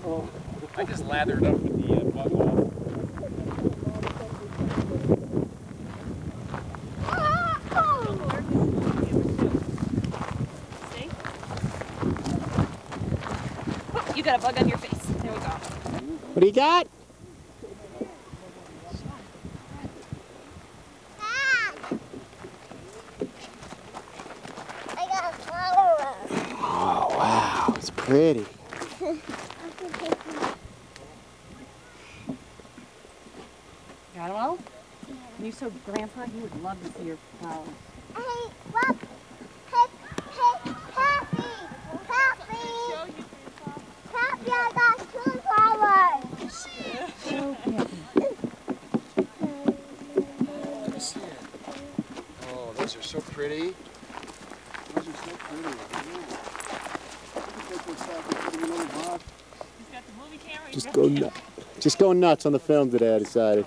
Oh. I just lathered up with the bug off. You got a bug on your face. There we go. What do you got? I got a flower. Oh, wow. It's pretty. Got it all? You so Grandpa, he would love to see your flowers. Hey, look. Hey, Pappy. Pappy. Pappy, I got 2 flowers. So happy. Let me see it. Oh, those are so pretty. Those are so pretty. Yeah. Just go nuts on the film today, I decided.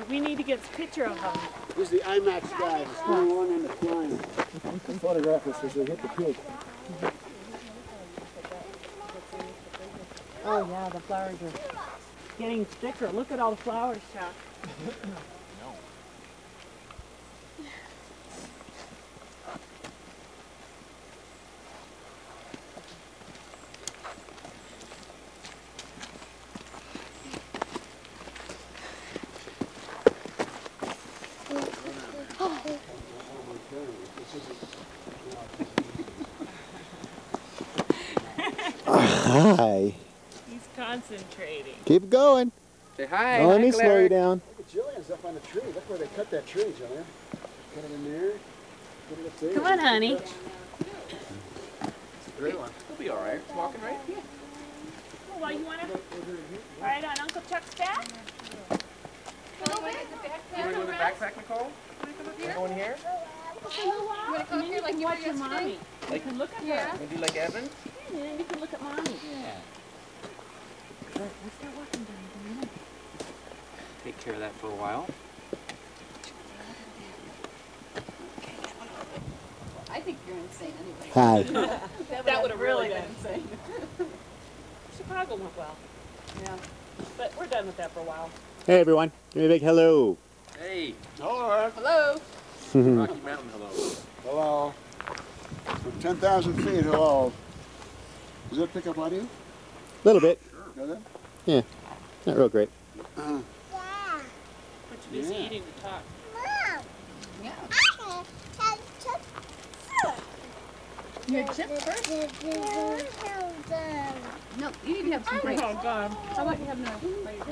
We need to get a picture of them. This is the IMAX guy. The small one and the flying. Photograph us as they hit the peak. Oh yeah, the flowers are getting thicker. Look at all the flowers, Chuck. Hi. He's concentrating. Keep going. Say hi. Don't let me slow you down. Look at Jillian's up on the tree. Look where they cut that tree, Jillian. Cut it in there. Put it up there. Come on, honey. It's a great one. He'll be all right. He's walking right. Yeah. Oh, well, you want to ride on Uncle Chuck's back? You want to go in the backpack, Nicole? Want to go in here? You want to come here like you watch your mommy. You can look at her. Want to do like Evan? Yeah, you can look at mommy. Yeah. Let's start walking down. Take care of that for a while. I think you're insane anyway. Hi. That would have really been insane. Chicago went well. Yeah. But we're done with that for a while. Hey, everyone. Give me a big hello. Hey. Hello. Hello. Rocky Mountain, hello. Hello. From 10,000 feet, hello. Does that pick up audio? A little bit. Does it? Yeah. Not real great. Yeah. But you're busy eating to talk. Mom. Yeah. I You had chips first? have No, you need to have some breaks. Oh, God. How about you have another plate?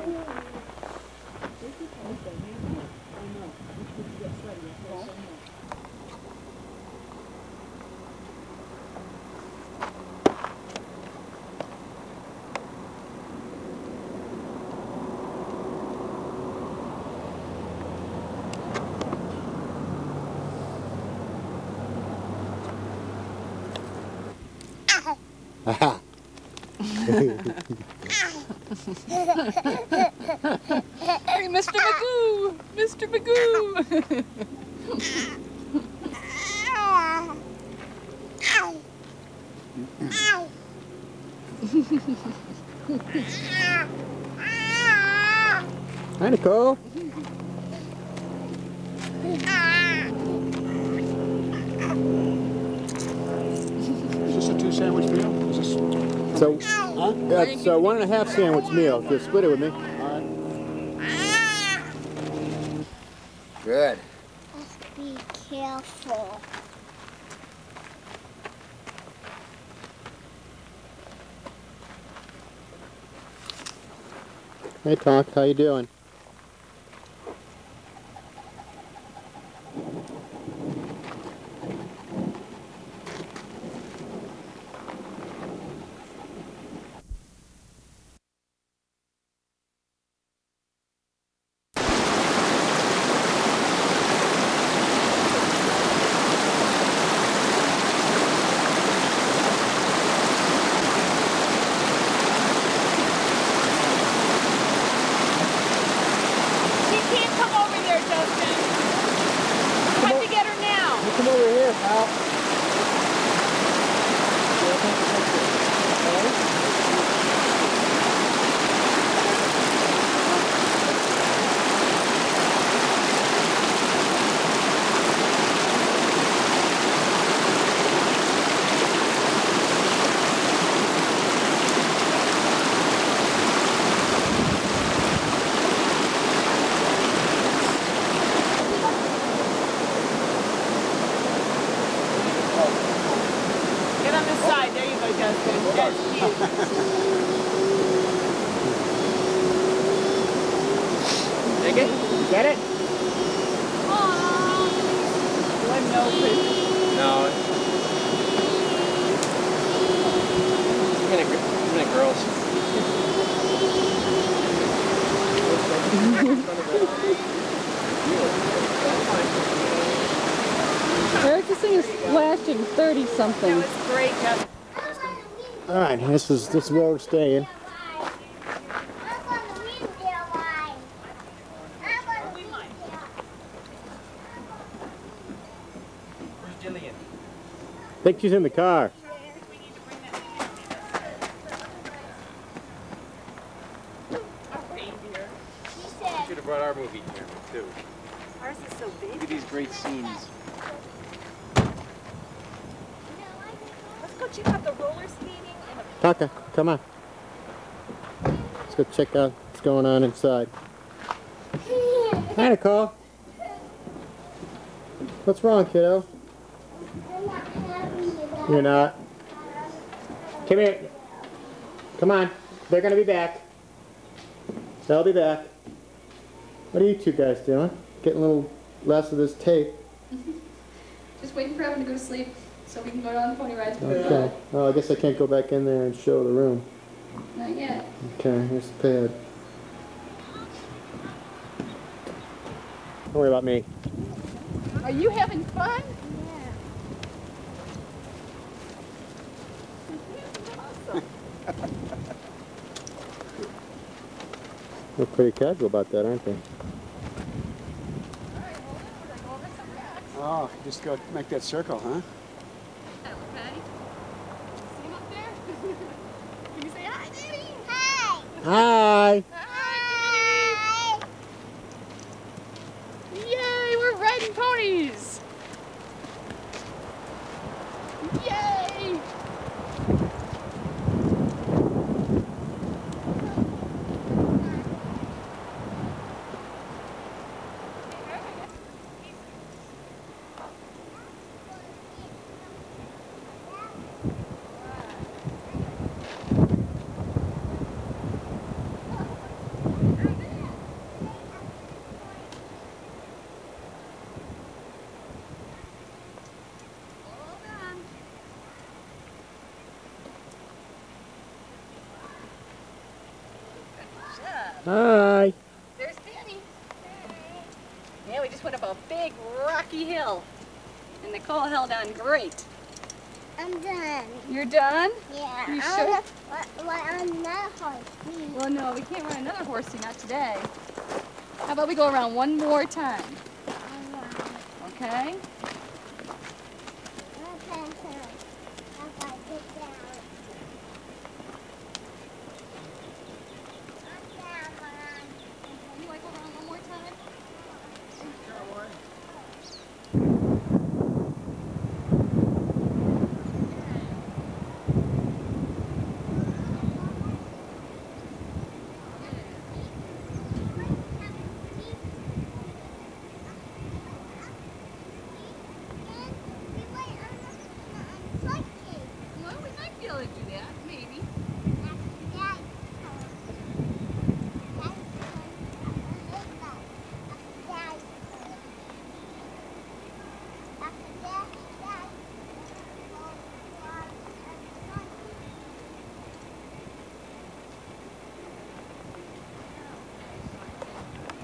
Aha. Hey, Mr. Magoo! Mr. Magoo! Hi, Nicole. Is this a 2-sandwich meal? Is this? So, Huh? it's a 1.5 sandwich meal. If you split it with me. All right. Good. Just be careful. Hey, Tonk. How you doing? boy, Dustin. That's cute. Take it? Get it? One no, Chris. No. Minute, girls. Eric, this thing is flashing 30-something. That was great, Dustin. All right, this is where we're staying. I'm on the reindeer line. I'm on the reindeer. Where's Jillian? I think she's in the car. She said, Should have brought our movie camera too. Ours is so big. Look at these great scenes. Let's go check out the roller skating and the Taka, come on. Let's go check out what's going on inside. Hi, Nicole. What's wrong, kiddo? I'm not happy about You're not. Come here. Come on. They're going to be back. They'll be back. What are you two guys doing? Getting a little less of this tape. Just waiting for everyone to go to sleep so we can go on the pony rides. Okay. Oh, I guess I can't go back in there and show the room. Not yet. Okay, here's the pad. Don't worry about me. Are you having fun? They're pretty casual about that, aren't they? Oh, just go make that circle, huh? Okay. See him up there? Can you say hi, Daddy? Hi. Hi! Hi. Yay, we're riding ponies! Yay! Hi! There's Danny. Yeah, we just went up a big rocky hill. And Nicole held on great. I'm done. You're done? Yeah. You I'm sure? on that horse. Well, no, we can't run another horsey, not today. How about we go around one more time? Okay? You want to go around one more time? Well, we might be able to do that, maybe.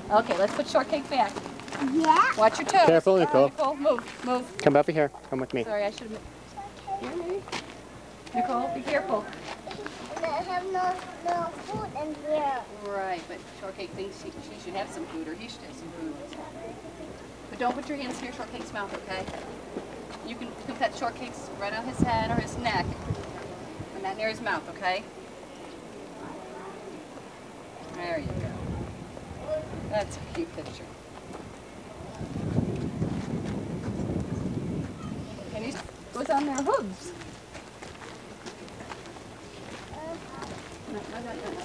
Okay, let's put shortcake back. Yeah. Watch your toes. Careful, Nicole. Nicole, move, move. Come over here. Come with me. Sorry, I should have. Here, maybe. Nicole, be careful. I have no food in here. Right, but Shortcake thinks she should have some food, or he should have some food. But don't put your hands near Shortcake's mouth, okay? You can pet Shortcake's right on his head or his neck, but not near his mouth, okay? There you go. That's a cute picture. And he goes on their hooves. No, not that.